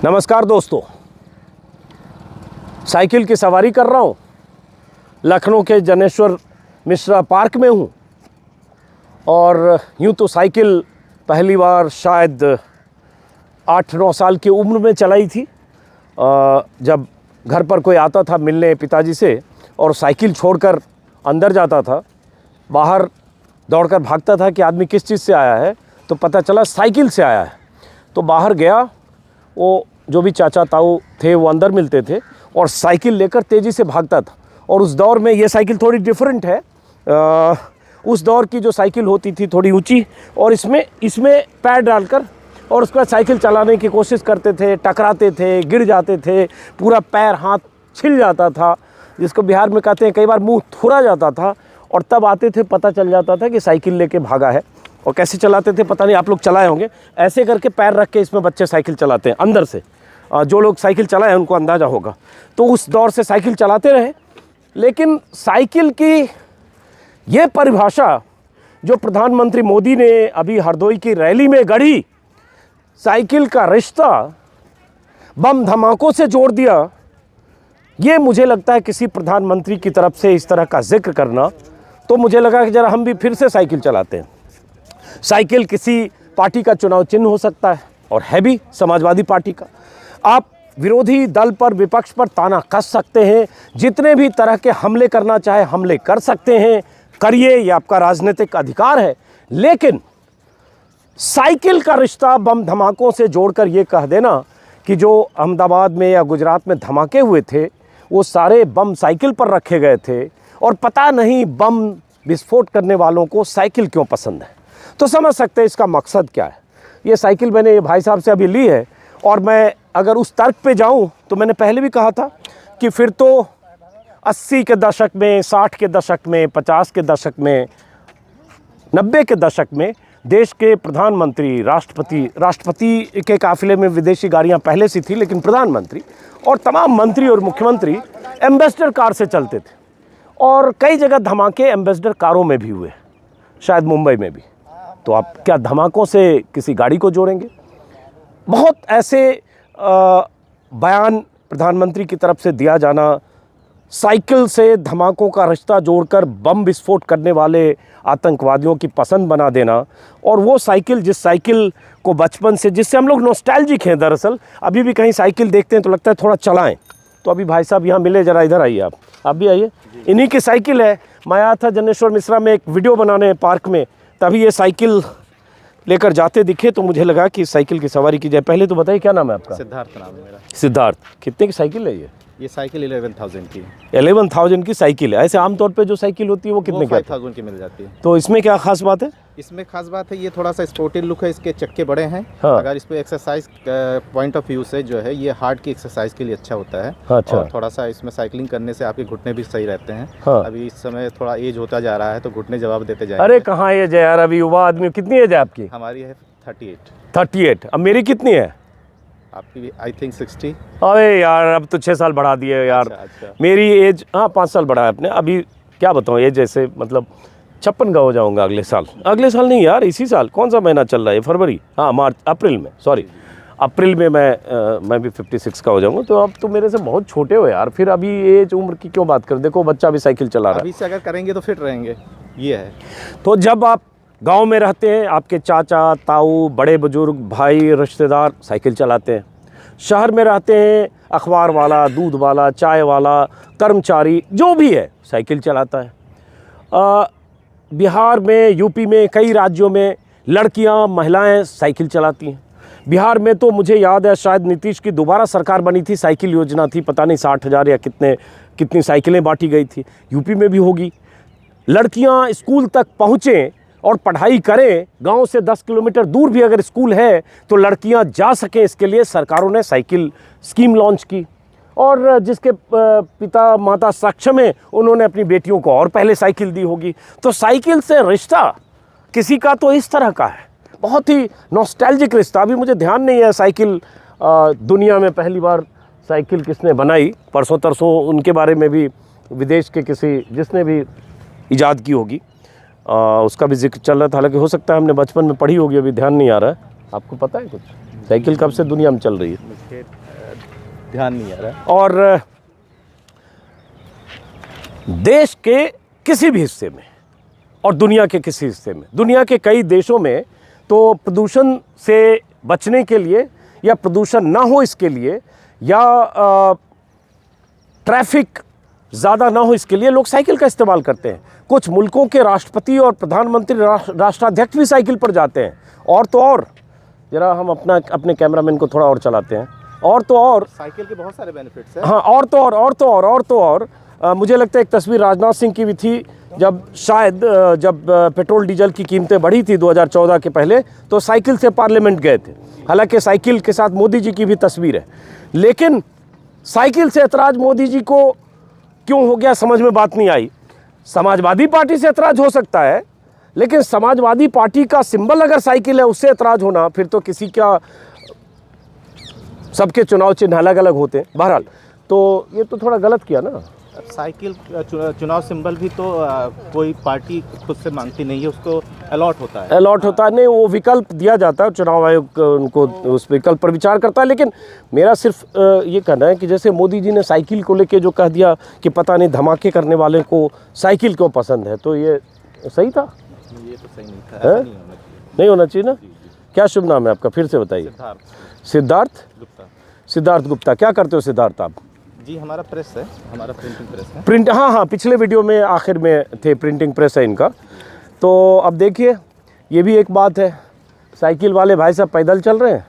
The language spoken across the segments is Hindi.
नमस्कार दोस्तों, साइकिल की सवारी कर रहा हूँ। लखनऊ के जनेश्वर मिश्रा पार्क में हूँ और यूँ तो साइकिल पहली बार शायद 8-9 साल की उम्र में चलाई थी। जब घर पर कोई आता था मिलने पिताजी से और साइकिल छोड़कर अंदर जाता था, बाहर दौड़कर भागता था कि आदमी किस चीज़ से आया है, तो पता चला साइकिल से आया है। तो बाहर गया, वो जो भी चाचा ताऊ थे वो अंदर मिलते थे और साइकिल लेकर तेज़ी से भागता था। और उस दौर में ये साइकिल थोड़ी डिफरेंट है। उस दौर की जो साइकिल होती थी थोड़ी ऊंची, और इसमें पैर डालकर और उसके बाद साइकिल चलाने की कोशिश करते थे, टकराते थे, गिर जाते थे, पूरा पैर हाथ छिल जाता था, जिसको बिहार में कहते हैं कई बार मुंह थुरा जाता था। और तब आते थे, पता चल जाता था कि साइकिल लेके भागा है। और कैसे चलाते थे पता नहीं, आप लोग चलाए होंगे। ऐसे करके पैर रख के इसमें बच्चे साइकिल चलाते हैं अंदर से। जो लोग साइकिल चलाए हैं उनको अंदाज़ा होगा। तो उस दौर से साइकिल चलाते रहे। लेकिन साइकिल की ये परिभाषा जो प्रधानमंत्री मोदी ने अभी हरदोई की रैली में गढ़ी, साइकिल का रिश्ता बम धमाकों से जोड़ दिया, ये मुझे लगता है किसी प्रधानमंत्री की तरफ से इस तरह का जिक्र करना, तो मुझे लगा कि जरा हम भी फिर से साइकिल चलाते हैं। साइकिल किसी पार्टी का चुनाव चिन्ह हो सकता है, और है भी समाजवादी पार्टी का। आप विरोधी दल पर, विपक्ष पर ताना कस सकते हैं, जितने भी तरह के हमले करना चाहे हमले कर सकते हैं, करिए, ये आपका राजनीतिक अधिकार है। लेकिन साइकिल का रिश्ता बम धमाकों से जोड़कर ये कह देना कि जो अहमदाबाद में या गुजरात में धमाके हुए थे वो सारे बम साइकिल पर रखे गए थे, और पता नहीं बम विस्फोट करने वालों को साइकिल क्यों पसंद है, तो समझ सकते हैं इसका मकसद क्या है। ये साइकिल मैंने ये भाई साहब से अभी ली है, और मैं अगर उस तर्क पे जाऊं तो मैंने पहले भी कहा था कि फिर तो 80 के दशक में, 60 के दशक में, 50 के दशक में, 90 के दशक में देश के प्रधानमंत्री, राष्ट्रपति के काफिले में विदेशी गाड़ियां पहले से थी, लेकिन प्रधानमंत्री और तमाम मंत्री और मुख्यमंत्री एम्बेसडर कार से चलते थे। और कई जगह धमाके एम्बेसडर कारों में भी हुए, शायद मुंबई में भी। तो आप क्या धमाकों से किसी गाड़ी को जोड़ेंगे? बहुत ऐसे बयान प्रधानमंत्री की तरफ से दिया जाना, साइकिल से धमाकों का रिश्ता जोड़कर बम विस्फोट करने वाले आतंकवादियों की पसंद बना देना, और वो साइकिल, जिस साइकिल को बचपन से, जिससे हम लोग नॉस्टैल्जिक हैं दरअसल, अभी भी कहीं साइकिल देखते हैं तो लगता है थोड़ा चलाएं। तो अभी भाई साहब यहाँ मिले, ज़रा इधर आइए, आप भी आइए। इन्हीं की साइकिल है। मैं आया था जनेश्वर मिश्रा में एक वीडियो बनाने पार्क में, तभी ये साइकिल लेकर जाते दिखे, तो मुझे लगा कि साइकिल की सवारी की जाए। पहले तो बताइए क्या नाम है आपका? सिद्धार्थ नाम है मेरा। सिद्धार्थ, कितने की साइकिल है ये साइकिल 11,000 की। 11,000 की साइकिल है। ऐसे आमतौर पे जो साइकिल होती है वो कितने की? 5,000 की मिल जाती है। तो इसमें क्या खास बात है? इसमें खास बात है, ये थोड़ा सा स्पोर्टी लुक है, इसके चक्के बड़े हैं। हाँ। अगर इस पे एक्सरसाइज पॉइंट ऑफ व्यू से जो है, ये हार्ट की एक्सरसाइज के लिए अच्छा होता है। अच्छा। और थोड़ा सा इसमें साइकिलिंग करने से आपके घुटने भी सही रहते हैं। हाँ। अभी इस समय थोड़ा एज होता जा रहा है तो घुटने जवाब देते जाएंगे। अरे कहाँ एज है यार, अभी युवा आदमी। कितनी एज है आपकी? हमारी है 38। 38। अब मेरी कितनी है? आपकी आई थिंक 60। अरे यार, अब तो 6 साल बढ़ा दिए यार। अच्छा। मेरी एज, हाँ 5 साल बढ़ा है आपने। अभी क्या बताऊँ, एज जैसे मतलब 56 का हो जाऊंगा अगले साल। अगले साल नहीं यार, इसी साल। कौन सा महीना चल रहा है? फरवरी, हाँ मार्च, अप्रैल में, सॉरी अप्रैल में मैं भी 56 का हो जाऊंगा। तो अब तो मेरे से बहुत छोटे हो यार, फिर अभी एज उम्र की क्यों बात कर? देखो बच्चा भी साइकिल चला रहा है। अभी से अगर करेंगे तो फिट रहेंगे, ये है। तो जब आप गांव में रहते हैं, आपके चाचा ताऊ, बड़े बुजुर्ग, भाई, रिश्तेदार साइकिल चलाते हैं। शहर में रहते हैं, अखबार वाला, दूध वाला, चाय वाला, कर्मचारी जो भी है साइकिल चलाता है। बिहार में, यूपी में, कई राज्यों में लड़कियां, महिलाएं साइकिल चलाती हैं। बिहार में तो मुझे याद है, शायद नीतीश की दोबारा सरकार बनी थी, साइकिल योजना थी, पता नहीं 60,000 या कितनी साइकिलें बांटी गई थी। यूपी में भी होगी। लड़कियां स्कूल तक पहुँचें और पढ़ाई करें, गांव से 10 किलोमीटर दूर भी अगर स्कूल है तो लड़कियां जा सकें, इसके लिए सरकारों ने साइकिल स्कीम लॉन्च की। और जिसके पिता माता सक्षम हैं उन्होंने अपनी बेटियों को और पहले साइकिल दी होगी। तो साइकिल से रिश्ता किसी का तो इस तरह का है, बहुत ही नॉस्टैल्जिक रिश्ता। अभी मुझे ध्यान नहीं है साइकिल दुनिया में पहली बार साइकिल किसने बनाई, परसों तरसों उनके बारे में भी विदेश के किसी जिसने भी इजाद की होगी उसका भी जिक्र चल रहा था। हालांकि हो सकता है हमने बचपन में पढ़ी होगी, अभी ध्यान नहीं आ रहा है। आपको पता है कुछ? साइकिल कब से दुनिया में चल रही है? मुझे ध्यान नहीं आ रहा। और देश के किसी भी हिस्से में और दुनिया के किसी हिस्से में, दुनिया के कई देशों में तो प्रदूषण से बचने के लिए या प्रदूषण ना हो इसके लिए या ट्रैफिक ज़्यादा ना हो इसके लिए लोग साइकिल का इस्तेमाल करते हैं। कुछ मुल्कों के राष्ट्रपति और प्रधानमंत्री, राष्ट्राध्यक्ष भी साइकिल पर जाते हैं। और तो और, ज़रा हम अपने कैमरामैन को थोड़ा और चलाते हैं। और तो और साइकिल के बहुत सारे बेनिफिट्स हैं। हाँ, और तो और मुझे लगता है एक तस्वीर राजनाथ सिंह की भी थी, जब पेट्रोल डीजल की कीमतें बढ़ी थी 2014 के पहले, तो साइकिल से पार्लियामेंट गए थे। हालांकि साइकिल के साथ मोदी जी की भी तस्वीर है, लेकिन साइकिल से ऐतराज़ मोदी जी को क्यों हो गया समझ में बात नहीं आई। समाजवादी पार्टी से ऐतराज़ हो सकता है, लेकिन समाजवादी पार्टी का सिंबल अगर साइकिल है उससे ऐतराज़ होना, फिर तो किसी का, सबके चुनाव चिन्ह अलग अलग होते हैं। बहरहाल तो ये तो थोड़ा गलत किया ना। साइकिल चुनाव सिंबल भी तो कोई पार्टी खुद से मांगती नहीं है, उसको अलॉट होता है। अलॉट होता है, नहीं, वो विकल्प दिया जाता है, चुनाव आयोग उनको उस विकल्प पर विचार करता है। लेकिन मेरा सिर्फ ये कहना है कि जैसे मोदी जी ने साइकिल को लेके जो कह दिया कि पता नहीं धमाके करने वाले को साइकिल क्यों पसंद है, तो ये सही था? ये तो सही नहीं था, ऐसा नहीं होना चाहिए ना। क्या शुभ नाम है आपका, फिर से बताइए? सिद्धार्थ गुप्ता। सिद्धार्थ गुप्ता, क्या करते हो सिद्धार्थ आप? जी, हमारा प्रेस है, हमारा प्रिंटिंग प्रेस है। प्रिंट, हाँ, पिछले वीडियो में आखिर में थे, प्रिंटिंग प्रेस है इनका। तो अब देखिए, ये भी एक बात है, साइकिल वाले भाई साहब पैदल चल रहे हैं,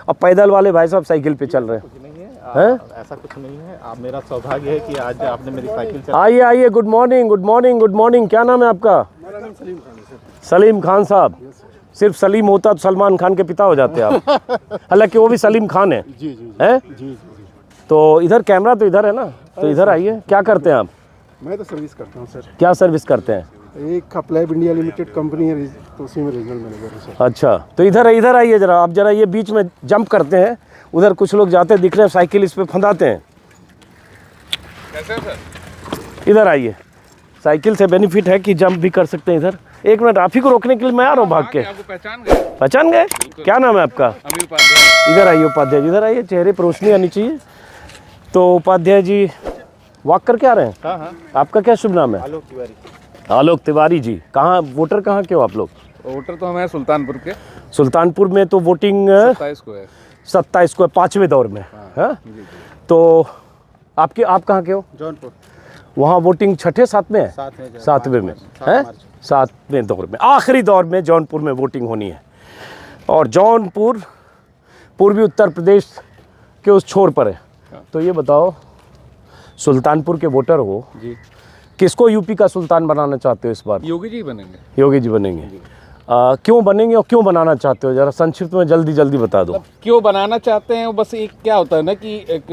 अब पैदल वाले भाई साहब साइकिल पे चल रहे हैं। कुछ नहीं है, ऐसा कुछ नहीं है। आप, मेरा सौभाग्य है कि आज आपने मेरी साइकिल से। आइए, good morning, good morning, good morning. क्या नाम है आपका? मेरा नाम सलीम खान है सर। सलीम खान साहब। सिर्फ सलीम होता तो सलमान खान के पिता हो जाते आप। हालांकि वो भी सलीम खान है। जी जी हैं? जी। तो इधर कैमरा तो इधर है ना, तो इधर आइए। क्या करते हैं आप? मैं तो सर्विस करता हूँ सर। क्या सर्विस करते हैं? एक अप्लाइड इंडिया लिमिटेड कंपनी है, तो उसी में रीजनल मैनेजर हूँ सर। अच्छा, तो इधर आइए जरा, आप जरा ये बीच में जंप करते हैं। उधर कुछ लोग जाते दिख रहे हैं, साइकिल इस पे फंदाते हैं। कैसे सर? इधर आइए, साइकिल से बेनिफिट है कि जंप भी कर सकते हैं। इधर एक मिनट, आप ही को रोकने के लिए मैं आ रहा हूँ भाग के। आपको पहचान गए? पहचान गए? क्या नाम है आपका? अमीर उपाध्याय। इधर आइए उपाध्याय जी, इधर आइए, चेहरे पर रोशनी आनी चाहिए। तो उपाध्याय जी वॉक करके आ रहे हैं? हाँ। आपका क्या शुभ नाम है? आलोक तिवारी। आलोक तिवारी जी। कहाँ वोटर, कहाँ के हो आप लोग? वोटर तो हमें सुल्तानपुर के। सुल्तानपुर में तो वोटिंग 27 को है। 27 को है, 5वें दौर में। हाँ, तो आप कहाँ के हो? जौनपुर। वहाँ वोटिंग छठे सातवें है? 7वें में है, 7वें दौर में, आखिरी दौर में जौनपुर में वोटिंग होनी है। और जौनपुर पूर्वी उत्तर प्रदेश के उस छोर पर है। तो ये बताओ, सुल्तानपुर के वोटर हो जी, किसको यूपी का सुल्तान बनाना चाहते हो इस बार? योगी जी बनेंगे। योगी जी बनेंगे। क्यों बनेंगे और क्यों बनाना चाहते हो, जरा संक्षिप्त में जल्दी बता दो। क्यों बनाना चाहते हैं, बस एक क्या होता है ना कि एक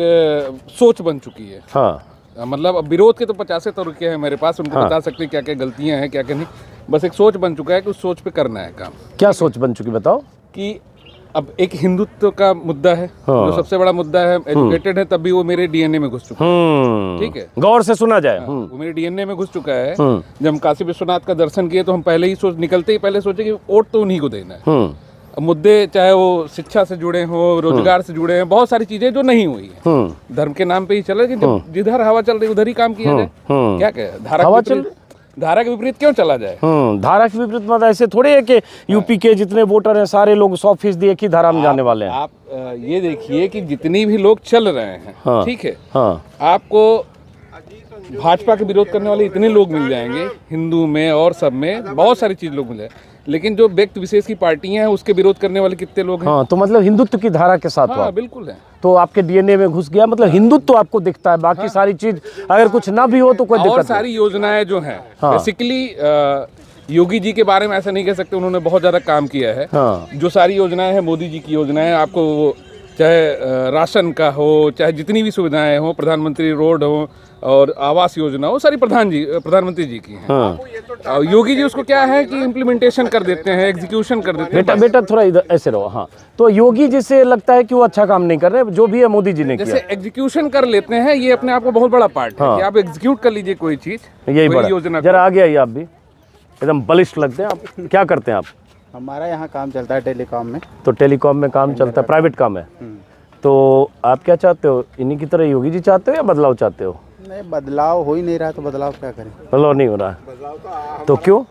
सोच बन चुकी है। हाँ, मतलब अब विरोध के तो 50 तरीके हैं मेरे पास, उनको बता सकते हैं क्या क्या गलतियां हैं, क्या क्या नहीं। बस एक सोच बन चुका है कि उस सोच पे करना है काम। क्या सोच बन चुकी बताओ? कि अब एक हिंदुत्व का मुद्दा है, जो सबसे बड़ा मुद्दा है। एजुकेटेड है तब भी वो मेरे डीएनए में घुस चुका है। ठीक है, गौर से सुना जाए। वो मेरे डीएनए में घुस चुका है। जब हम काशी विश्वनाथ का दर्शन किए तो हम पहले ही निकलते ही पहले सोचे कि वोट तो उन्हीं को देना है। अब मुद्दे चाहे वो शिक्षा से जुड़े हो, रोजगार से जुड़े हैं, बहुत सारी चीजें जो नहीं हुई है, धर्म के नाम पे ही चले। जब जिधर हवा चल रही उधर ही काम किया जाए। क्या कहे, धारा के विपरीत क्यों चला जाए? धारा के विपरीत मतलब ऐसे थोड़े है कि यूपी के जितने वोटर हैं सारे लोग 100% एक ही धारा में जाने वाले हैं। आप ये देखिए कि जितनी भी लोग चल रहे हैं, ठीक है, आपको भाजपा के विरोध करने वाले इतने लोग मिल जाएंगे, हिंदू में और सब में बहुत सारी चीज लोग मिल जाए, लेकिन जो व्यक्ति विशेष की पार्टियां हैं उसके विरोध करने वाले कितने लोग हैं? तो मतलब हिंदुत्व की धारा के साथ हाँ, बिल्कुल है। तो आपके डीएनए में घुस गया, मतलब हिंदुत्व आपको दिखता है, बाकी सारी चीज अगर कुछ ना भी हो तो कोई दिक्कत और नहीं। सारी योजनाएं जो हैं, बेसिकली योगी जी के बारे में ऐसा नहीं कह सकते, उन्होंने बहुत ज्यादा काम किया है। जो सारी योजनाएं हैं मोदी जी की योजनाएं, आपको चाहे राशन का हो, चाहे जितनी भी सुविधाएं हो, प्रधानमंत्री रोड हो और आवास योजना हो, सारी प्रधानमंत्री जी की हैं। योगी जी उसको क्या है कि इम्प्लीमेंटेशन कर देते हैं, एग्जीक्यूशन कर देते हैं। बेटा थोड़ा इधर ऐसे रहो। हाँ, तो योगी जी से लगता है कि वो अच्छा काम नहीं कर रहे, जो भी है मोदी जी ने किया। जैसे एग्जीक्यूशन कर लेते हैं, ये अपने आप को बहुत बड़ा पार्ट है कि आप एग्जीक्यूट कर लीजिए कोई चीज, यही कोई बड़ा योजना। जरा आगे आइए, आप भी एकदम बलिष्ठ लगते हैं। आप क्या करते हैं आप? हमारा यहाँ काम चलता है टेलीकॉम में। तो टेलीकॉम में काम चलता है, प्राइवेट काम है। तो आप क्या चाहते हो, इन्हीं की तरह योगी जी चाहते हो या बदलाव चाहते हो? नहीं, बदलाव हो ही नहीं रहा तो बदलाव क्या करें। बदलाव नहीं हो रहा तो क्यों?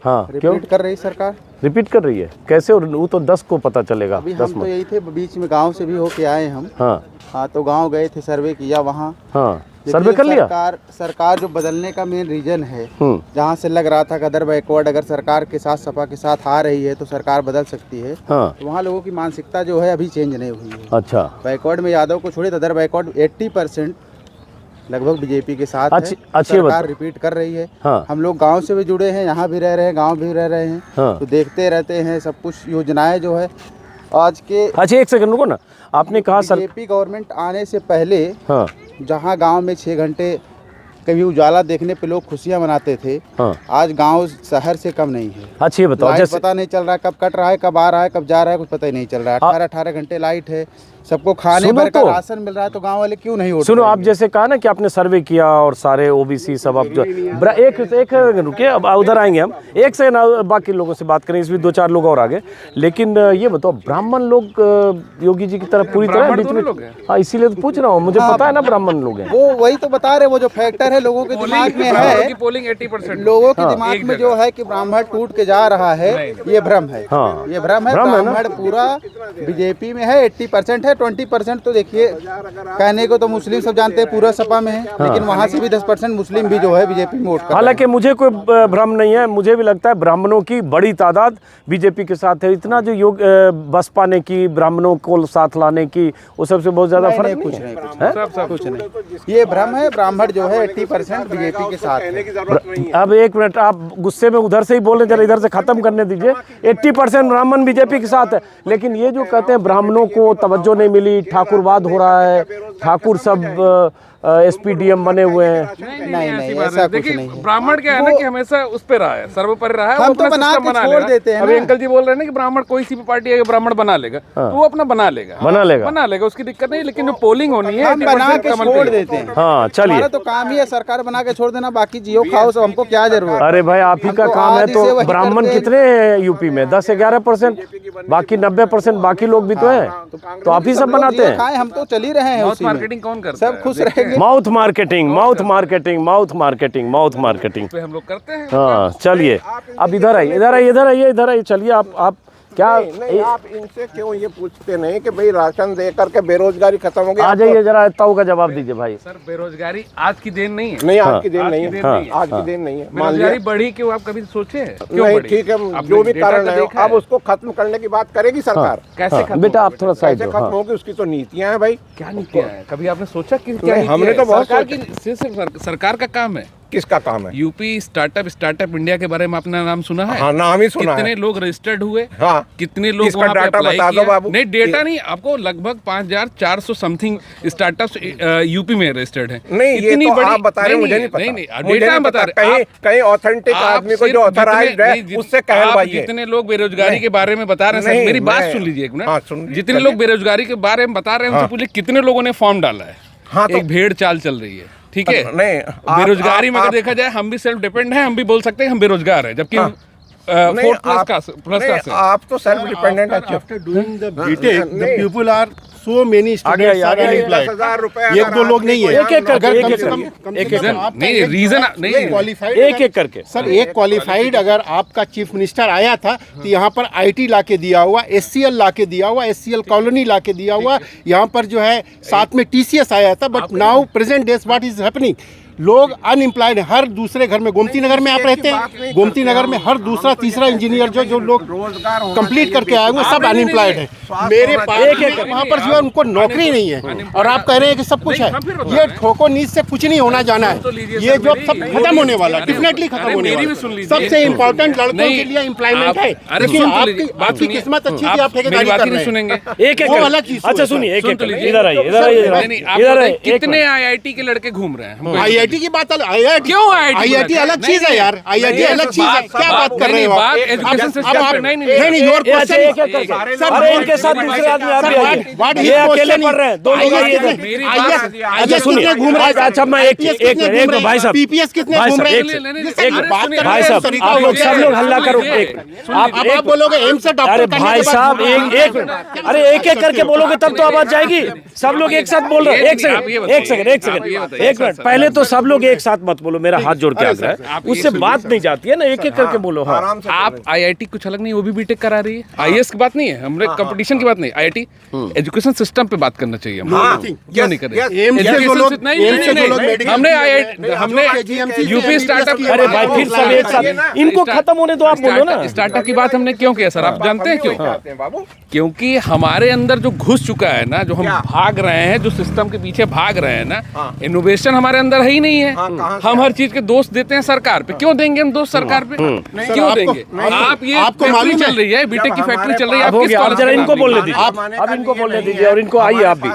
हाँ क्यों रिपीट कर रही सरकार, रिपीट कर रही है? कैसे? और वो तो 10 को पता चलेगा। अभी 10 हम तो यही थे, बीच में गांव से भी होके आए हम। हाँ, तो गांव गए थे, सर्वे किया वहाँ। हाँ, सर्वे कर लिया। सरकार जो बदलने का मेन रीजन है, जहाँ से लग रहा था कि अदर बैकवर्ड अगर सरकार के साथ, सपा के साथ आ रही है तो सरकार बदल सकती है। हाँ, तो वहाँ लोगों की मानसिकता जो है अभी चेंज नहीं हुई है। अच्छा, बैकवर्ड में यादव को छोड़िए, अदर बैकवर्ड 80% लगभग बीजेपी के साथ अच्छी सरकार रिपीट कर रही है। हाँ, हम लोग गांव से भी जुड़े हैं, यहाँ भी रह रहे हैं, गांव भी रह रहे हैं। हाँ, तो देखते रहते हैं सब कुछ योजनाएं जो है आज के। अच्छा एक सेकंड रुको ना, आपने कहा सर बीजेपी गवर्नमेंट आने से पहले हाँ, जहाँ गांव में 6 घंटे कभी उजाला देखने पे लोग खुशियां मनाते थे, हाँ, आज गांव शहर से कम नहीं है। अच्छा ये बताओ, लाइट जैसे पता नहीं चल रहा है कब कट रहा है, कब आ रहा है, कब जा रहा है, कुछ पता ही नहीं चल रहा है। 18-18 घंटे लाइट है, सबको खाने सुनो भर का तो। राशन मिल रहा है, तो गांव वाले क्यों नहीं वोट सुनो, आप करेंगे? जैसे कहा ना कि आपने सर्वे किया और सारे ओबीसी सब आप जो एक रुकिए, अब उधर आएंगे हम। एक सेकंड, बाकी लोगों से बात करें, इसमें 2-4 लोग और आगे। लेकिन ये बताओ, ब्राह्मण लोग योगी जी की तरफ पूरी तरह बीच में? हाँ, इसीलिए तो पूछ रहा हूँ, मुझे पता है ना ब्राह्मण लोग हैं। वो वही तो बता रहे, वो जो फैक्टर है लोगों के दिमाग में है, पोलिंग 80%, लोगों के दिमाग में जो है कि ब्राह्मण टूट के जा रहा है, ये भ्रम है। हाँ, ये भ्रम है। ब्राह्मण पूरा बीजेपी में है, 80% है। 20% तो देखिए, कहने को तो मुस्लिम सब जानते हैं पूरा सपा में है, लेकिन वहाँ से भी 10% मुस्लिम भी जो है बीजेपी में वोट कर रहे हैं। हालांकि मुझे कोई भ्रम नहीं है, मुझे भी लगता है ब्राह्मणों की बड़ी तादाद बीजेपी के साथ है। इतना जो योग बसपा ने की, ब्राह्मणों को साथ लाने की, वो सबसे बहुत ज्यादा फर्क कुछ नहीं नहीं, है। कुछ नहीं, ये भ्रम है। ब्राह्मण जो है 80% बीजेपी के साथ है। अब एक मिनट, आप गुस्से में उधर से ही बोल रहे, जरा इधर से खत्म करने दीजिए। 80% ब्राह्मण बीजेपी के साथ है, लेकिन ये जो कहते हैं ब्राह्मणों को तवज्जो नहीं मिली, ठाकुरवाद हो रहा है, ठाकुर सब एसपीडीएम बने हुए हैं। नहीं, ऐसा कुछ नहीं है। ब्राह्मण क्या है ना कि हमेशा उस पे रहा है, सर्वोपरि रहा है। हम वो तो अपना बना सिस्टम के बना छोड़ लेगा। देते हैं अभी ना। अंकल जी बोल रहे हैं ना कि ब्राह्मण कोई सी भी पार्टी है, ब्राह्मण बना लेगा, तो वो अपना बना लेगा, उसकी दिक्कत नहीं। लेकिन जो पोलिंग होनी है, हम बना के छोड़ देते हैं। हाँ, चलिए। हमारा तो काम ही है सरकार बना के छोड़ देना, बाकी जियो खाओ सब, हमको क्या जरूरत है। अरे भाई, आप ही का हम तो काम है। आदि से तो वही ब्राह्मण करते हैं। कितने हैं यूपी में? 10-11%, बाकी 90% बाकी लोग भी तो हैं। तो आप ही सब बनाते हैं। खाएं, हम तो चल ही रहे हैं उसी में। मार्केटिंग कौन करता है? सब खुश रहेंगे। Mouth marketing, mouth marketing, mouth marketing, mouth marketing पे हम लोग करते हैं। हाँ, चलिए अब इधर आइए, इधर आइए, इधर आइए, इधर आइए। चलिए, आप क्या नहीं, आप इनसे क्यों ये पूछते नहीं कि भाई राशन दे करके बेरोजगारी खत्म हो गई? आ जाइए, जरा ताऊ का जवाब दीजिए भाई। सर, बेरोजगारी आज की देन नहीं है। नहीं, आज की दिन नहीं है, हाँ, आज की दिन नहीं है। मान बेरोजगारी लिया बढ़ी क्यों, आप कभी सोचे हैं क्यों नहीं, बढ़ी? ठीक है, आपने जो भी डेटा कारण तो है, देखा अब उसको खत्म करने की बात करेगी सरकार। कैसे हाँ, खत्म बेटा आप थोड़ा साइड कैसे दो। खत्म हाँ। होगी, उसकी तो नीतियां हैं भाई। क्या नीतियां हैं? कभी आपने सोचा कि क्या नहीं, नीतियां हमने हैं? तो बहुत सरकार की सिर्फ सरकार का काम है। किसका काम है? यूपी स्टार्टअप इंडिया के बारे में आपने नाम सुना है? हाँ, नाम ही सुना है। कितने लोग रजिस्टर्ड हुए? हाँ, कितने लोग इसका वहाँ पे डाटा अप्लाई बता दो किया? बाबू। नहीं, डेटा नहीं, आपको लगभग 5400 समथिंग स्टार्टअप्स यूपी में रजिस्टर्ड हैं। नहीं, ये इतनी तो बड़ी- आप बता रहे हैं, मुझे नहीं पता। नहीं, मुझे डेटा नहीं बता पता। रहे। कहीं ऑथेंटिक आदमी को जो ऑथराइज्ड है उससे कहलवाइए। जितने लोग बेरोजगारी के बारे में बता रहे हैं, नहीं, मेरी बात मैं- सुन लीजिए एक हाँ, मिनट। सुन लीजिए। जितने लोग बेरोजगारी के बारे में बता रहे हैं, उनसे पूछिए कितने लोगों ने फॉर्म डाला है। हाँ, तो- एक भेड़ चाल चल रही है, ठीक है? नहीं, बेरोजगारी में अगर देखा जाए, हम भी सेल्फ डिपेंड हैं, हम भी बोल सकते हैं हम बेरोजगार हैं, जबकि नहीं, 4+ क्लास है। आप तो सेल्फ डिपेंडेंट है। After doing the BTech, the people are so many students आगे are आइए, unemployed. 10,000 रुपए एक दो लोग नहीं है। एक-एक करके, अगर एक-एक कम से करके, कम एक-एक करके। आपका नहीं, एक reason बंदा नहीं, qualified एक-एक करके। सर, एक क्वालिफाइड अगर आपका चीफ मिनिस्टर आया था तो यहाँ पर आईटी लाके दिया हुआ, एससीएल लाके दिया हुआ, एससीएल कॉलोनी लाके दिया हुआ, यहाँ पर जो है साथ में टीसीएस आया था। But now present days what is happening, लोग अनएम्प्लॉयड, हर दूसरे घर में, गोमती नगर में आप रहते हैं, गोमती नगर में हर दूसरा तीसरा इंजीनियर जो लोग कंप्लीट करके आए हुए सब अनएम्प्लॉयड है। मेरे पास वहाँ पर जो है उनको नौकरी नहीं है, और आप कह रहे हैं कि सब कुछ है। ये ठोको नीच से कुछ नहीं होना जाना है, ये जो सब खत्म होने वाला, डेफिनेटली खत्म होने वाला। सबसे इम्पोर्टेंट लड़कों के लिए एम्प्लॉयमेंट है, लेकिन आपकी किस्मत अच्छी थी, आप ठेकेदारी कर रहे हैं। सुनेंगे एक वो अलग चीज। अच्छा सुनिए, एक-एक सुन तो करके। लीजिए। इधर आइए, इधर आइए, नहीं, नहीं, आप इधर बताइए, आइए। कितने आईआईटी के लड़के घूम रहे हैं? हमको ये IIT आईआईटी की बात अलग, आईआईटी क्यों IIT आईआईटी अलग चीज है यार, आईआईटी अलग चीज है, क्या बात कर रहे हो बात आप? एजुकेशन सिस्टम अब आप- पे नहीं नहीं, योर क्वेश्चन, अरे इनके साथ दूसरे आदमी आप भी आइए। ये अकेले पढ़ रहे हैं, दो लोग आइए इधर। अच्छा सुनिए, घूम रहे हैं। अच्छा मैं एक मिनट भाई साहब, पीपीएस कितने भाई घूम साहब, रहे एक हैं? नहीं, ये नहीं, बात करने भाई का साहब, तरीका आप हो लोग गया सब है। लोग हल्ला करो। एक आप बोलोगे एम्स से डॉक्टर अरे करने भाई के बाद साहब, एक मिनट, अरे एक एक करके बोलोगे तब तो आवाज जाएगी। सब लोग एक साथ बोल रहे हैं। एक सेकंड एक मिनट, पहले तो सब लोग एक साथ मत बोलो, मेरा हाथ जोड़ के आग्रह है, उससे बात नहीं जाती है ना, एक एक करके बोलो। हाँ आप आईआईटी कुछ अलग नहीं, वो भी बीटेक करा रही है। आईएएस की बात नहीं है, हमने कंपटीशन की बात नहीं, आईआईटी एजुकेशन सिस्टम पे बात करना चाहिए हमको। क्यों नहीं कर रहे? एम्स से जो लोग- एम्स से जो लोग नहीं, मेडिकल- हमने आईआईटी, हमने यूपी स्टार्टअप, अरे भाई फिर सब एक साथ, इनको खत्म होने दो, आप बोलो ना। स्टार्टअप की बात हमने क्यों किया सर, आप जानते हैं क्यों? क्योंकि हमारे अंदर जो घुस चुका है ना, जो हम भाग रहे हैं, जो सिस्टम के पीछे भाग रहे हैं ना, इनोवेशन हमारे अंदर है ही नहीं है। हम हर चीज के दोष देते हैं सरकार पे। क्यों देंगे हम दोष सरकार पे? क्यों देंगे? आप ये आपको फैक्ट्री मालूम चल रही है, बीटेक की फैक्ट्री चल रही है, अब आप हो किस गया, अब कॉलेज जरा में इनको काम बोलने कर रहे दीजिए, हैं? अब इनको बोलने दीजिए और इनको आइए आप भी।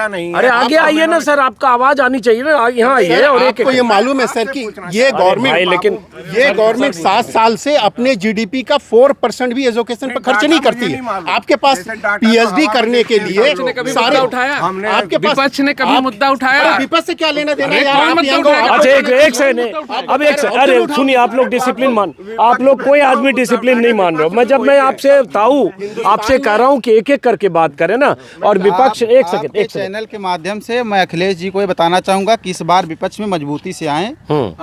नहीं अरे आगे आइए ना सर, आपका आवाज आनी चाहिए ना, यहाँ आइए। और एक आपको ये मालूम है सर कि ये भाई, गवर्नमेंट, लेकिन ये गवर्नमेंट 7 साल से अपने जीडीपी का 4% भी एजुकेशन पर खर्च नहीं करती है। आपके पास पीएचडी करने के लिए विपक्ष ने कभी मुद्दा उठाया? आपके पास विपक्ष ने कभी आप- मुद्दा उठाया? अरे विपक्ष से क्या लेना देना अरे यार? कौन आप मुद्दा यहाँ उठाएगा? को- अच्छा एक सेकंड, अब एक सेकंड, अरे सुनिए, आप लोग डिसिप्लिन मान, आप लोग कोई आदमी डिसिप्लिन नहीं मान रहे हो। मैं जब मैं आपसे ताऊ आपसे कह रहा हूँ कि एक एक करके बात करें ना, और विपक्ष एक आपके सेकंड चैनल के माध्यम से मैं अखिलेश जी को ये बताना चाहूंगा कि इस बार विपक्ष में मजबूती से आए,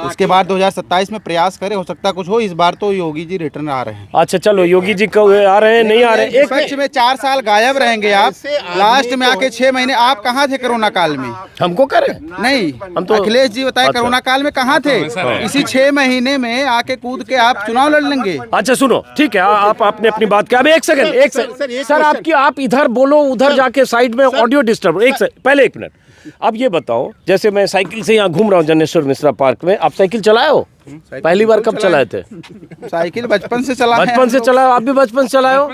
उसके बाद 2027 में प्रयास करें, हो सकता कुछ हो। इस बार तो योगी जी रिटर्न आ रहे हैं। अच्छा चलो, योगी जी को आ रहे हैं, नहीं आ रहे हैं, एक विपक्ष में 4 साल गायब रहेंगे आप, लास्ट में आके 6 महीने आप कहाँ थे कोरोना काल में? हमको करें। नहीं, हम तो- अखिलेश जी बताए अच्छा। कोरोना काल में कहाँ थे? इसी 6 महीने में आके कूद के आप चुनाव लड़ लेंगे। अच्छा सुनो, ठीक है, आप आपने अपनी बात किया। अब एक सेकंड, एक सर, सेकंड एक सर, क्वेश्चन। आपकी आप इधर बोलो, उधर जाके साइड में ऑडियो डिस्टर्ब। एक सेकंड, पहले एक मिनट, अब ये बताओ, जैसे मैं साइकिल से यहाँ घूम रहा हूँ जनेश्वर मिश्रा पार्क में, आप साइकिल चलाए हो? पहली बार कब चलाए थे? साइकिल बचपन से चला बचपन से चलाए हो? आप भी बचपन से चलाए हो?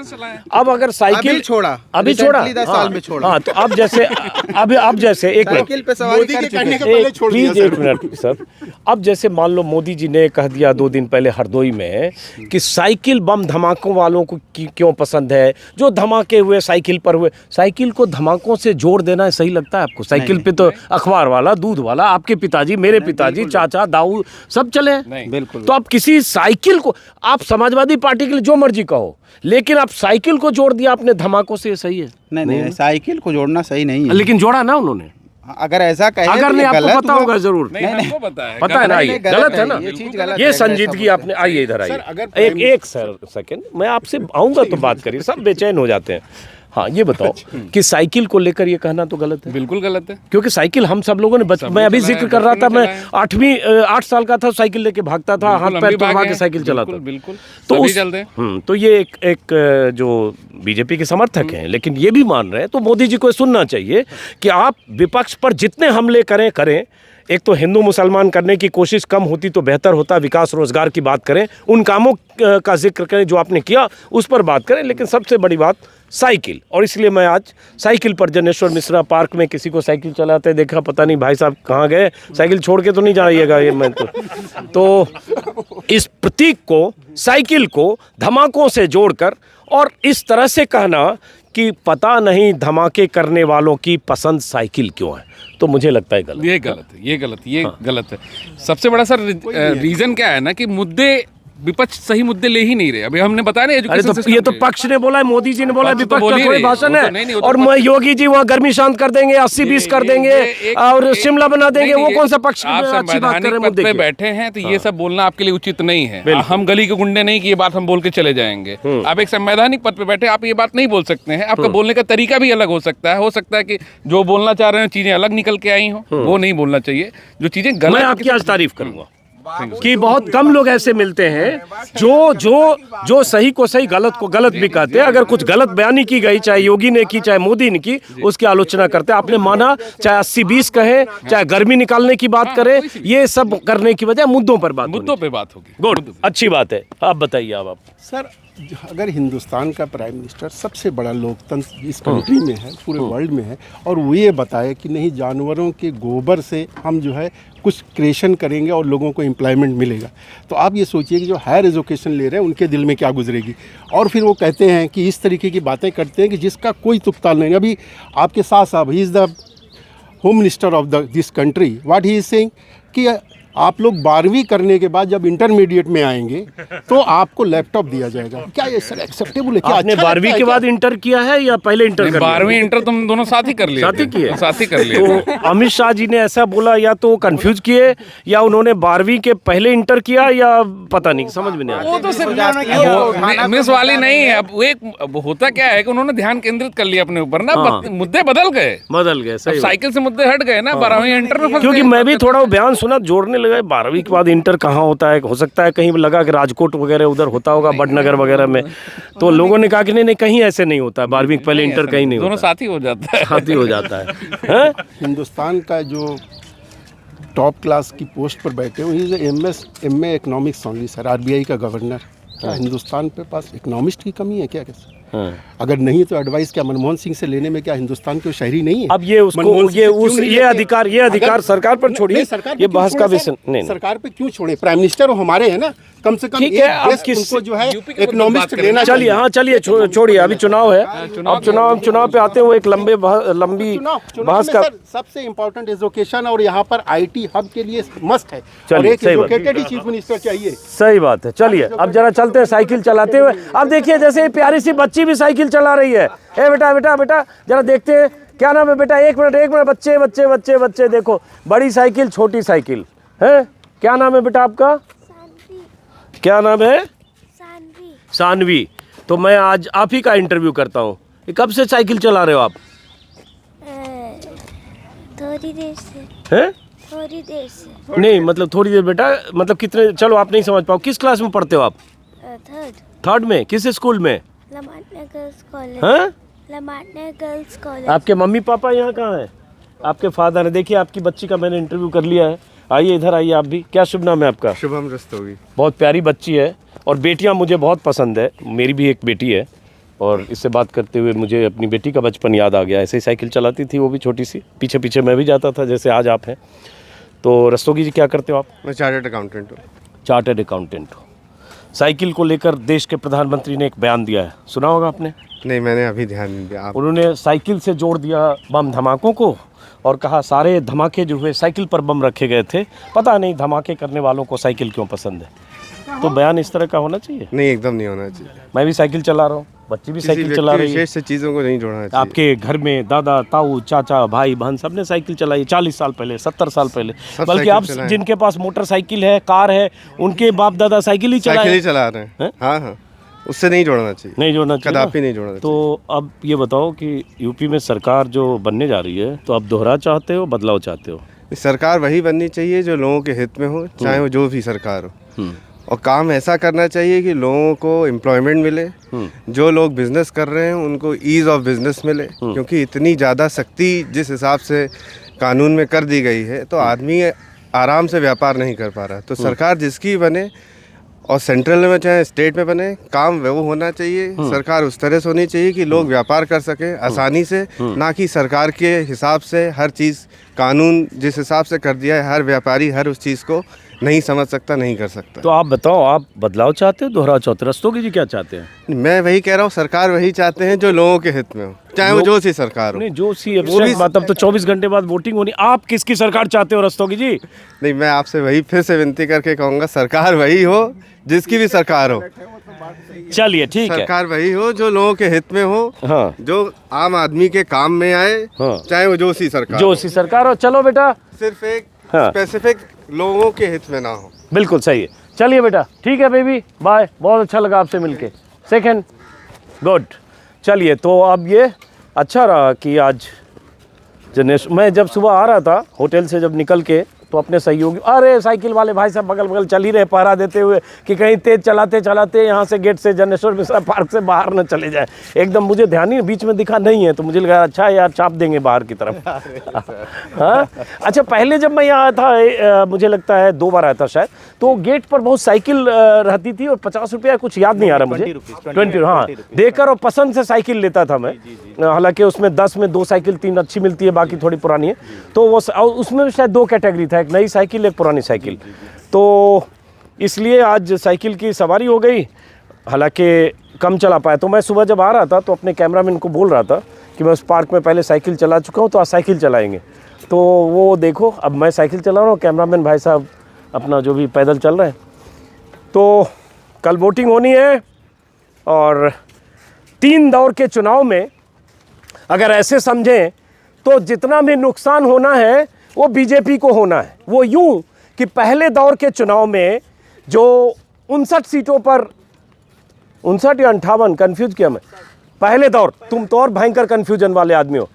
अब अगर साइकिल अभी छोड़ा, अभी छोड़ा, recently 10 साल में छोड़ा। हाँ, तो अब जैसे अब जैसे एक मिनट, साइकिल पे सवारी मोदी कर के चुके कहने हैं। के पहले छोड़ दिया प्लीज एक मिनट सर। अब जैसे मान लो मोदी जी ने कह दिया 2 दिन पहले हरदोई में कि साइकिल बम धमाकों वालों को क्यों पसंद है, जो धमाके हुए साइकिल पर हुए। साइकिल को धमाकों से जोड़ देना सही लगता है आपको? साइकिल पे तो अखबार वाला, दूध वाला, आपके पिताजी, मेरे पिताजी, चाचा, दाऊ सब चले। बिल्कुल। तो आप किसी साइकिल को, आप समाजवादी पार्टी के लिए जो मर्जी कहो, लेकिन आप साइकिल को जोड़ दिया आपने धमाकों से, ये सही है? नहीं, साइकिल को जोड़ना सही नहीं है। लेकिन जोड़ा ना उन्होंने। अगर ऐसा कहे अगर तो नहीं, ये आपको गलत पता हुआ। होगा जरूर। नहीं, हमको पता है। पता है ना, नहीं, ये गलत गलत है है, ना, ये चीज गलत ये है, संजीदगी ऐसा आपने, आइए इधर आइए, अगर एक सर सेकंड, मैं आपसे आऊंगा तो बात करिए, सब बेचैन हो जाते हैं। हाँ ये बताओ कि साइकिल को लेकर ये कहना तो गलत है? बिल्कुल गलत है। क्योंकि साइकिल हम सब लोगों ने मैं अभी जिक्र कर रहा था, मैं 8 साल का था, साइकिल लेके भागता था, हाथ पैर तोड़वा के साइकिल चलाता। बिल्कुल, तो सभी उस चलते हैं। तो ये एक जो बीजेपी के समर्थक हैं, लेकिन ये भी मान रहे हैं, तो मोदी जी को सुनना चाहिए कि आप विपक्ष पर जितने हमले करें। एक तो हिंदू मुसलमान करने की कोशिश कम होती तो बेहतर होता, विकास रोजगार की बात करें, उन कामों का जिक्र करें जो आपने किया, उस पर बात करें, लेकिन सबसे बड़ी बात साइकिल। और इसलिए मैं आज साइकिल पर जनेश्वर मिश्रा पार्क में किसी को साइकिल चलाते देखा, पता नहीं भाई साहब कहाँ गए, साइकिल छोड़ के तो नहीं जाइएगा ये मैं तो इस प्रतीक को, साइकिल को धमाकों से जोड़कर और इस तरह से कहना कि पता नहीं धमाके करने वालों की पसंद साइकिल क्यों है, तो मुझे लगता है गलत। ये गलत है, ये गलत, ये गलत है। सबसे बड़ा सर रीजन क्या है ना कि मुद्दे, विपक्ष सही मुद्दे ले ही नहीं रहे। अभी हमने बताया ना अरे एजुकेशन तो ये तो पक्ष ने बोला है, मोदी जी ने बोला है, पक्ष तो विपक्ष बोल का ही थोड़ी रही है, भाषण वो तो है। नहीं, नहीं, वो तो और पक्ष- योगी जी वहाँ गर्मी शांत कर देंगे, 80-20 कर देंगे और शिमला बना देंगे, वो कौन सा पक्ष आप अच्छी बात कर रहे हैं संवैधानिक पद मुद्दे पे की? बैठे हैं तो ये सब बोलना आपके लिए उचित नहीं है। हम गली के गुंडे नहीं कि ये बात हम बोल के चले जाएंगे। आप एक संवैधानिक पद पे बैठे, आप ये बात नहीं बोल सकते हैं। आपका बोलने का तरीका भी अलग हो सकता है कि जो बोलना चाह रहे हैं चीजें अलग निकल के आई हो, वो नहीं बोलना चाहिए। जो चीजें मैं गलत, आपकी आज तारीफ करूंगा कि बहुत कम लोग ऐसे मिलते हैं जो सही को सही, गलत को गलत भी कहते हैं। अगर कुछ गलत बयानी की गई, चाहे योगी ने की चाहे मोदी ने की, उसकी आलोचना करते हैं। आपने माना, चाहे 80-20 कहे, चाहे गर्मी निकालने की बात करें, ये सब करने की वजह मुद्दों पर बात मुद्दों पे बात होगी। गुड, अच्छी बात है। आप बताइए। आप सर अगर हिंदुस्तान का प्राइम मिनिस्टर सबसे बड़ा लोकतंत्र इस कंट्री में है, पूरे वर्ल्ड में है, और वो ये बताए कि नहीं जानवरों के गोबर से हम जो है कुछ क्रिएशन करेंगे और लोगों को एम्प्लॉयमेंट मिलेगा, तो आप ये सोचिए कि जो हायर एजुकेशन ले रहे हैं उनके दिल में क्या गुजरेगी। और फिर वो कहते हैं कि इस तरीके की बातें करते हैं कि जिसका कोई तुकताल नहीं। अभी आपके साथ साहब, he is the home minister of this country, what he is saying कि आप लोग 12वीं करने के बाद जब इंटरमीडिएट में आएंगे तो आपको लैपटॉप दिया जाएगा। क्या ये सर एक्सेप्टेबल है? क्या आपने अच्छा 12वीं के बाद इंटर किया है या पहले इंटर कर लिया? 12वीं इंटर तुम दोनों साथ ही कर लिए साथ ही किए? साथ ही कर लिए तो अमित शाह जी ने ऐसा बोला, या तो कंफ्यूज किए या उन्होंने 12वीं के पहले इंटर किया, या पता नहीं, समझ में नहीं आया। वो तो सिर्फ मिस वाली नहीं है। अब वो एक होता क्या है कि उन्होंने ध्यान केंद्रित कर लिया अपने ऊपर ना, मुद्दे बदल गए, सही साइकिल से मुद्दे हट गए ना, 12वीं इंटर में फंस क्योंकि गए। मैं भी थोड़ा वो बयान सुना, जोड़ने लगा 12वीं के बाद इंटर कहाँ होता है। हो सकता है कहीं लगा कि राजकोट वगैरह उधर होता होगा, बड़नगर वगैरह में, तो लोगों ने कहा कि नहीं कहीं ऐसे नहीं होता है, 12वीं के पहले इंटर कहीं नहीं होता, दोनों साथ ही हो जाता है, साथ ही हो जाता है। हिंदुस्तान का जो टॉप क्लास की पोस्ट पर बैठे हुए MA economics only sir, RBI का गवर्नर। क्या हिंदुस्तान पे पास इकोनॉमिस्ट की कमी है क्या? कैसे? अगर नहीं तो एडवाइस क्या मनमोहन सिंह से लेने में क्या हिंदुस्तान के शहरी नहीं है? अब ये उसको ये अधिकार सरकार पर छोड़िए, ये बहस का विषय नहीं। सरकार पे क्यों छोड़े? प्राइम मिनिस्टर हमारे हैं ना, कम से कम ठीक है। अब उनको जो है इकोनॉमिस्ट लेना चलिए, हाँ चलिए, छोड़िए, अभी चुनाव है। अब चुनाव पे आते हुए एक लंबी बहस का सबसे इम्पोर्टेंट एजुकेशन, और यहाँ पर IT हब के लिए मस्ट है, और चलिए, एक सही बात। एजुकेटेड ही चीफ मिनिस्टर चाहिए। सही बात है। चलिए अब जरा चलते हैं साइकिल चलाते हुए। अब देखिए जैसे ये प्यारी सी बच्ची भी साइकिल चला रही है। ए बेटा बेटा बेटा जरा देखते हैं, क्या नाम है बेटा? एक मिनट, बच्चे बच्चे बच्चे बच्चे देखो, बड़ी साइकिल छोटी साइकिल है। क्या नाम है बेटा आपका? क्या नाम है? सानवी। तो मैं आज आप ही का इंटरव्यू करता हूँ। कब से साइकिल चला रहे हो आप? थोड़ी देर से। हैं? थोड़ी देर से नहीं मतलब थोड़ी देर बेटा, मतलब कितने, चलो आप नहीं समझ पाओ। किस क्लास में पढ़ते हो आप? थर्ड में। किस स्कूल में? लमाटना गर्ल्स कॉलेज। हाँ? लमाटना गर्ल्स कॉलेज। आपके मम्मी पापा यहाँ कहाँ हैं? आपके फादर है। देखिए आपकी बच्ची का मैंने इंटरव्यू कर लिया है। आइए इधर आइए आप भी। क्या शुभ नाम है आपका? शुभम रस्तोगी। बहुत प्यारी बच्ची है, और बेटियां मुझे बहुत पसंद है। मेरी भी एक बेटी है, और इससे बात करते हुए मुझे अपनी बेटी का बचपन याद आ गया। ऐसे ही साइकिल चलाती थी वो भी, छोटी सी, पीछे पीछे मैं भी जाता था जैसे आज आप हैं। तो रस्तोगी जी क्या करते हो आप? मैं चार्टर्ड अकाउंटेंट हूँ। चार्टर्ड अकाउंटेंट हो। साइकिल को लेकर देश के प्रधानमंत्री ने एक बयान दिया है, सुना होगा आपने? नहीं, मैंने अभी ध्यान नहीं दिया। उन्होंने साइकिल से जोड़ दिया बम धमाकों को, और कहा सारे धमाके जो हुए साइकिल पर बम रखे गए थे। पता नहीं धमाके करने वालों को साइकिल क्यों पसंद है। तो बयान इस तरह का होना चाहिए? नहीं, एकदम नहीं होना चाहिए। मैं भी साइकिल चला रहा हूँ, बच्ची भी साइकिल चला रही है। विशेष से चीज़ों को नहीं जोड़ना चाहिए। आपके घर में दादा ताऊ चाचा भाई बहन सबने साइकिल चलाई 40 साल पहले, 70 साल पहले। बल्कि आप जिनके पास मोटरसाइकिल है, कार है, उनके बाप दादा साइकिल ही चला रहे हैं। हाँ, उससे नहीं जोड़ना चाहिए। नहीं जोड़ना चाहिए, कदापि नहीं जोड़ना चाहिए। तो अब ये बताओ कि यूपी में सरकार जो बनने जा रही है, तो अब दोहरा चाहते हो, बदलाव चाहते हो? सरकार वही बननी चाहिए जो लोगों के हित में हो, चाहे वो जो भी सरकार हो। और काम ऐसा करना चाहिए कि लोगों को एम्प्लॉयमेंट मिले, जो लोग बिजनेस कर रहे हैं उनको ईज़ ऑफ बिजनेस मिले। क्योंकि इतनी ज़्यादा सख्ती जिस हिसाब से कानून में कर दी गई है, तो आदमी आराम से व्यापार नहीं कर पा रहा। तो सरकार जिसकी बने, और सेंट्रल में चाहे स्टेट में बने, काम वो होना चाहिए। सरकार उस तरह से होनी चाहिए कि लोग व्यापार कर सकें आसानी से, ना कि सरकार के हिसाब से हर चीज़, कानून जिस हिसाब से कर दिया है, हर व्यापारी हर उस चीज़ को नहीं समझ सकता, नहीं कर सकता। तो आप बताओ, आप बदलाव चाहते हो, दोहराव चाहते हो? रस्तोगी जी क्या चाहते हैं? मैं वही कह रहा हूँ, सरकार वही चाहते हैं जो लोगों के हित में हो, चाहे वो जो सी सरकार हो। नहीं, जो सी एब्स्ट्रैक्ट बात, अब तो 24 घंटे बाद वोटिंग होनी। आप किसकी सरकार चाहते हो रस्तोगी जी? नहीं, मैं आपसे वही फिर से विनती करके कहूँगा, सरकार वही हो जिसकी भी सरकार हो। चलिए ठीक है, सरकार वही हो जो लोगों के हित में हो। हाँ, जो आम आदमी के काम में आए। हाँ, चाहे वो जो सी सरकार हो। चलो बेटा, सिर्फ एक स्पेसिफिक लोगों के हित में ना हो। बिल्कुल सही है। चलिए बेटा, ठीक है बेबी, बाय। बहुत अच्छा लगा आपसे मिलके। Second, good. चलिए, तो अब ये अच्छा रहा कि आज मैं जब सुबह आ रहा था होटल से, जब निकल के तो अपने सहयोगी, अरे साइकिल वाले भाई साहब बगल बगल चल ही रहे पहरा देते हुए कि कहीं तेज चलाते चलाते यहाँ से गेट से जनेश्वर मिश्रा पार्क से बाहर न चले जाए। एकदम मुझे ध्यान ही बीच में दिखा नहीं है, तो मुझे लगा अच्छा यार चाप देंगे बाहर की तरफ। हाँ अच्छा, पहले जब मैं यहाँ आया था, मुझे लगता है 2 बार आया था शायद, तो गेट पर बहुत साइकिल रहती थी और 50 रुपया कुछ याद नहीं आ रहा मुझे, 20 हाँ देकर और पसंद से साइकिल लेता था मैं। हालांकि उसमें 10 में 2 साइकिल, 3 अच्छी मिलती है, बाकी थोड़ी पुरानी है। तो वो उसमें शायद 2 कैटेगरी था, एक नई साइकिल एक पुरानी साइकिल। तो इसलिए आज साइकिल की सवारी हो गई, हालांकि कम चला पाया। तो मैं सुबह जब आ रहा था तो अपने कैमरामैन को बोल रहा था कि मैं उस पार्क में पहले साइकिल चला चुका हूँ, तो आज साइकिल चलाएंगे। तो वो देखो अब मैं साइकिल चला रहा हूँ, कैमरामैन भाई साहब अपना जो भी पैदल चल रहे हैं। तो कल वोटिंग होनी है और 3 दौर के चुनाव में अगर ऐसे समझें तो जितना भी नुकसान होना है वो बीजेपी को होना है। वो यूं कि पहले दौर के चुनाव में जो 59 सीटों पर, 59 या 58, कंफ्यूज किया मैं, पहले दौर, तुम तो और भयंकर कंफ्यूजन वाले आदमी हो।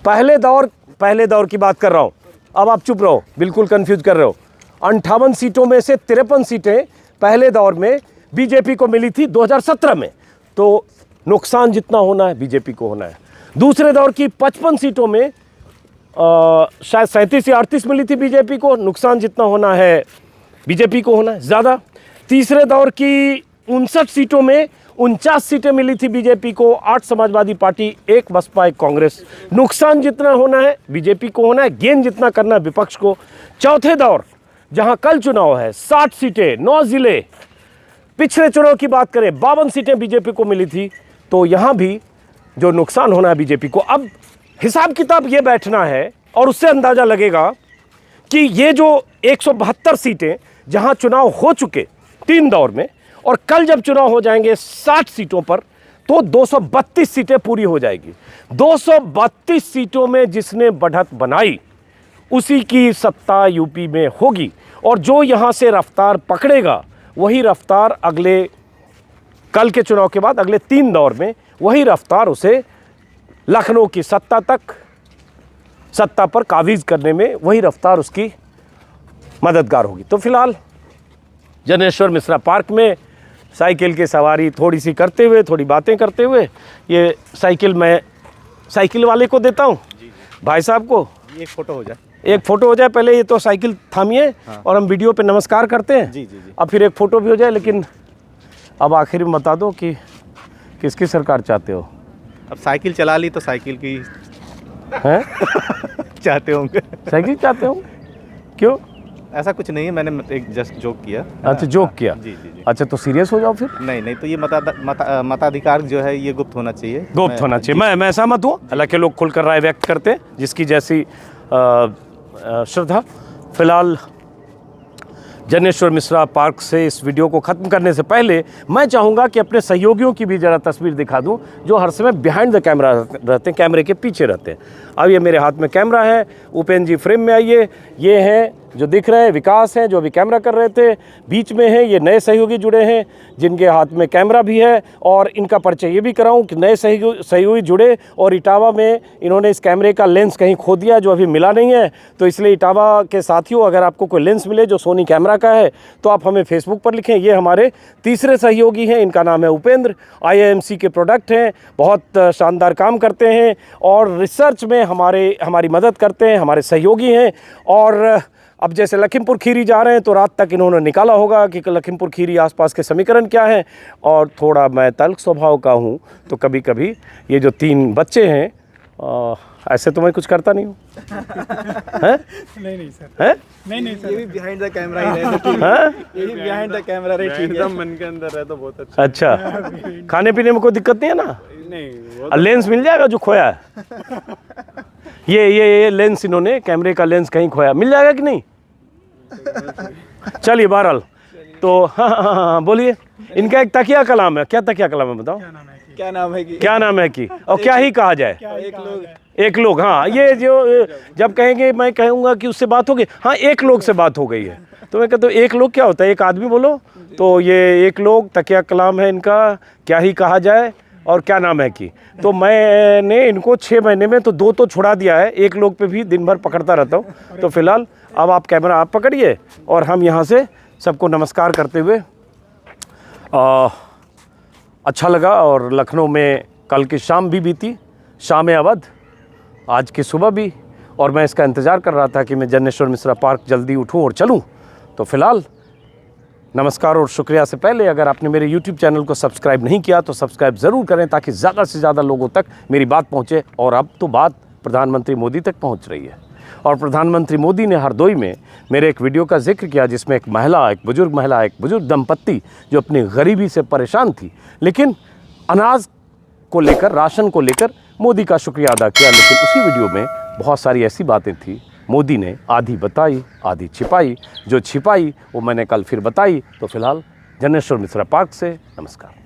पहले दौर की बात कर रहा हूं, अब आप चुप रहो, बिल्कुल कंफ्यूज कर रहे हो। 58 सीटों में से 53 सीटें पहले दौर में बीजेपी को मिली थी 2017 में, तो नुकसान जितना होना है बीजेपी को होना है। दूसरे दौर की 55 सीटों में शायद 37 या 38 मिली थी बीजेपी को, नुकसान जितना होना है बीजेपी को होना है ज़्यादा। तीसरे दौर की 59 सीटों में 49 सीटें मिली थी बीजेपी को, 8 समाजवादी पार्टी, 1 बसपा, 1 कांग्रेस। नुकसान जितना होना है बीजेपी को होना है, गेन जितना करना है विपक्ष को। चौथे दौर जहां कल चुनाव है, 60 सीटें, 9 जिले, पिछले चुनाव की बात करें 52 सीटें बीजेपी को मिली थी, तो यहां भी जो नुकसान होना है बीजेपी को। अब हिसाब किताब ये बैठना है और उससे अंदाजा लगेगा कि ये जो 172 सीटें जहां चुनाव हो चुके 3 दौर में, और कल जब चुनाव हो जाएंगे 60 सीटों पर, तो 232 सीटें पूरी हो जाएगी। 232 सीटों में जिसने बढ़त बनाई उसी की सत्ता यूपी में होगी, और जो यहां से रफ्तार पकड़ेगा वही रफ्तार अगले, कल के चुनाव के बाद अगले 3 दौर में वही रफ्तार उसे लखनऊ की सत्ता पर काबिज करने में, वही रफ्तार उसकी मददगार होगी। तो फिलहाल जनेश्वर मिश्रा पार्क में साइकिल की सवारी थोड़ी सी करते हुए, थोड़ी बातें करते हुए, ये साइकिल मैं साइकिल वाले को देता हूँ, भाई साहब को। एक फ़ोटो हो जाए, एक फ़ोटो हो जाए, पहले ये तो साइकिल थामिए। हाँ। और हम वीडियो पे नमस्कार करते हैं। जी। अब फिर एक फ़ोटो भी हो जाए, लेकिन अब आखिर में बता दो कि किसकी सरकार चाहते हो। अब साइकिल चला ली तो साइकिल की हैं चाहते होंगे। साइकिल चाहते हो, क्यों? ऐसा कुछ नहीं है, मैंने एक जस्ट जोक किया। अच्छा, जोक किया। जी। अच्छा, तो सीरियस हो जाओ फिर। नहीं, तो ये मताधिकार जो है ये गुप्त होना चाहिए, गुप्त होना चाहिए। मैं सहमत हूँ, हालांकि लोग खुलकर राय व्यक्त करते हैं जिसकी जैसी श्रद्धा। फिलहाल जनेश्वर मिश्रा पार्क से इस वीडियो को ख़त्म करने से पहले मैं चाहूँगा कि अपने सहयोगियों की भी ज़रा तस्वीर दिखा दूँ, जो हर समय बिहाइंड द कैमरा रहते हैं, कैमरे के पीछे रहते हैं। अब ये मेरे हाथ में कैमरा है, उपेंद्र जी फ्रेम में आइए। ये हैं जो दिख रहे हैं, विकास हैं जो अभी कैमरा कर रहे थे, बीच में हैं ये नए सहयोगी जुड़े हैं जिनके हाथ में कैमरा भी है। और इनका परिचय ये भी कराऊं कि नए सहयोगी जुड़े और इटावा में इन्होंने इस कैमरे का लेंस कहीं खो दिया जो अभी मिला नहीं है, तो इसलिए इटावा के साथियों, अगर आपको कोई लेंस मिले जो सोनी कैमरा का है तो आप हमें फेसबुक पर लिखें। ये हमारे तीसरे सहयोगी हैं, इनका नाम है उपेंद्र, IIMC के प्रोडक्ट हैं, बहुत शानदार काम करते हैं और रिसर्च में हमारी मदद करते हैं, हमारे सहयोगी हैं। और अब जैसे लखीमपुर खीरी जा रहे हैं तो रात तक इन्होंने निकाला होगा कि लखीमपुर खीरी आसपास के समीकरण क्या हैं। और थोड़ा मैं तल्ख स्वभाव का हूँ, तो कभी कभी ये जो 3 बच्चे हैं, ऐसे तो मैं कुछ करता नहीं हूँ। नहीं सर, है नहीं सर, ये भी बिहाइंड द कैमरा ही रहे तो ये भी बिहाइंड द कैमरा रहे, एकदम मन के अंदर रहे तो बहुत अच्छा। अच्छा, खाने पीने में कोई दिक्कत नहीं है ना? नहीं, लेंस मिल जाएगा जो खोया है। ये लेंस, इन्होंने कैमरे का लेंस कहीं खोया, मिल जाएगा कि नहीं? चलिए बहरहाल, तो हाँ, बोलिए। इनका एक तकिया कलाम है, क्या तकिया कलाम है बताओ? क्या नाम है कि और क्या ही कहा जाए? एक लोग। हाँ, ये जो जब कहेंगे मैं कहूँगा कि उससे बात होगी, हाँ एक लोग से बात हो गई है, तो मैं कहता हूँ एक लोग क्या होता है? एक आदमी बोलो। तो ये एक लोग तकिया कलाम है इनका, क्या ही कहा जाए। और क्या नाम है कि, तो मैंने इनको 6 महीने में तो 2 तो छुड़ा दिया है, एक लोग पे भी दिन भर पकड़ता रहता हूँ। तो फिलहाल अब आप कैमरा आप पकड़िए और हम यहाँ से सबको नमस्कार करते हुए अच्छा लगा। और लखनऊ में कल की शाम भी बीती, शाम अवध, आज की सुबह भी, और मैं इसका इंतज़ार कर रहा था कि मैं जनेश्वर मिश्रा पार्क जल्दी उठूं और चलूं। तो फिलहाल नमस्कार और शुक्रिया से पहले अगर आपने मेरे YouTube चैनल को सब्सक्राइब नहीं किया तो सब्सक्राइब ज़रूर करें ताकि ज़्यादा से ज़्यादा लोगों तक मेरी बात पहुँचे। और अब तो बात प्रधानमंत्री मोदी तक पहुँच रही है, और प्रधानमंत्री मोदी ने हरदोई में मेरे एक वीडियो का जिक्र किया जिसमें एक बुजुर्ग दंपत्ति जो अपनी गरीबी से परेशान थी, लेकिन अनाज को लेकर, राशन को लेकर मोदी का शुक्रिया अदा किया। लेकिन उसी वीडियो में बहुत सारी ऐसी बातें थी मोदी ने आधी बताई आधी छिपाई, जो छिपाई वो मैंने कल फिर बताई। तो फिलहाल जनेश्वर मिश्रा पार्क से नमस्कार।